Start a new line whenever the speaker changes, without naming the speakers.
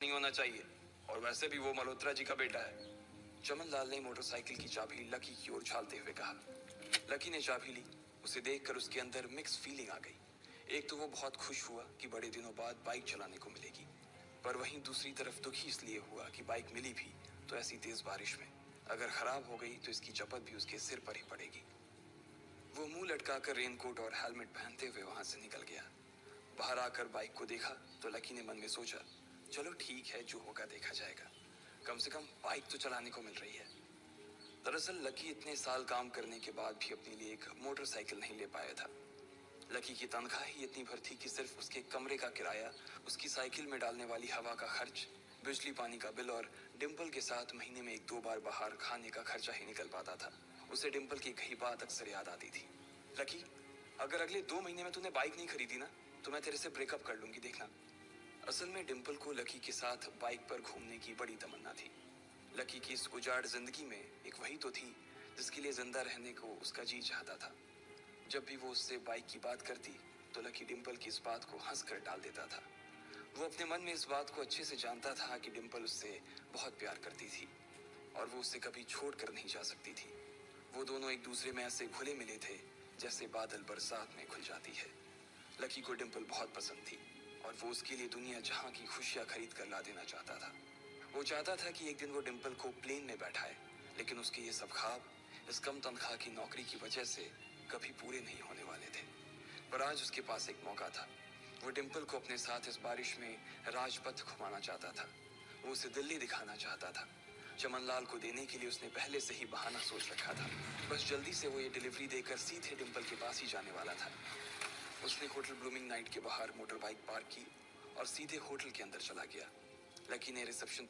नहीं होना चाहिए, और वैसे भी वो मल्होत्रा जी का बेटा है। चमन लाल ने मोटरसाइकिल की चाबी लकी की ओर उछालते हुए कहा। लकी ने चाबी ली। उसे देखकर उसके अंदर मिक्स फीलिंग आ गई। एक तो वो बहुत खुश हुआ कि बड़े दिनों बाद बाइक चलाने को मिलेगी, पर वहीं दूसरी तरफ दुखी इसलिए हुआ कि बाइक मिली भी तो ऐसी तेज बारिश में, अगर खराब हो गई तो इसकी चपत भी उसके सिर पर ही पड़ेगी। वो मुंह लटकाकर रेनकोट और हेलमेट पहनते हुए वहां से निकल गया। बाहर आकर बाइक को देखा तो लकी ने मन में सोचा, चलो ठीक है, जो होगा देखा जाएगा, कम से कम बाइक तो चलाने को मिल रही है। दरअसल लकी इतने साल काम करने के बाद भी अपने लिए एक मोटरसाइकिल नहीं ले पाया था। लकी की तनख्वाह ही इतनी भर थी कि सिर्फ उसके कमरे का किराया, उसकी साइकिल में डालने वाली हवा का खर्च, बिजली पानी का बिल और डिम्पल के साथ महीने में 1-2 बार बाहर खाने का खर्चा ही निकल पाता था। उसे डिम्पल की कही बात अक्सर याद आती थी। लकी, अगर अगले 2 महीने में तूने बाइक नहीं खरीदी ना, तो मैं तेरे से ब्रेकअप कर लूंगी, देखना। असल में डिम्पल को लकी के साथ बाइक पर घूमने की बड़ी तमन्ना थी। लकी की इस उजाड़ जिंदगी में एक वही तो थी जिसके लिए जिंदा रहने को उसका जी चाहता था। जब भी वो उससे बाइक की बात करती तो लकी डिम्पल की इस बात को हंस कर टाल देता था। वो अपने मन में इस बात को अच्छे से जानता था कि डिम्पल उससे बहुत प्यार करती थी और वो उससे कभी छोड़ कर नहीं जा सकती थी। वो दोनों एक दूसरे में ऐसे घुले मिले थे जैसे बादल बरसात में घुल जाती है। लकी को डिम्पल बहुत पसंद थी और वो उसके लिए दुनिया जहां की खुशियां खरीद कर ला देना चाहता था। वो चाहता था कि एक दिन वो डिम्पल को प्लेन में बैठाए, लेकिन उसके ये सब ख्वाब इस कम तनख्वाह की नौकरी की वजह से कभी पूरे नहीं होने वाले थे। पर आज उसके पास एक मौका था। वो डिम्पल को अपने साथ इस बारिश में राजपथ घुमाना चाहता था। वो उसे दिल्ली दिखाना चाहता था। चमनलाल को देने के लिए उसने पहले से ही बहाना सोच रखा था। बस जल्दी से वो ये डिलीवरी देकर सीधे डिम्पल के पास ही जाने वाला था। उसने होटल ब्लूमिंग नाइट के बाहर मोटर बाइक पार्क की और सीधे होटल के अंदर चला गया। लकी ने रिसेप्शन पर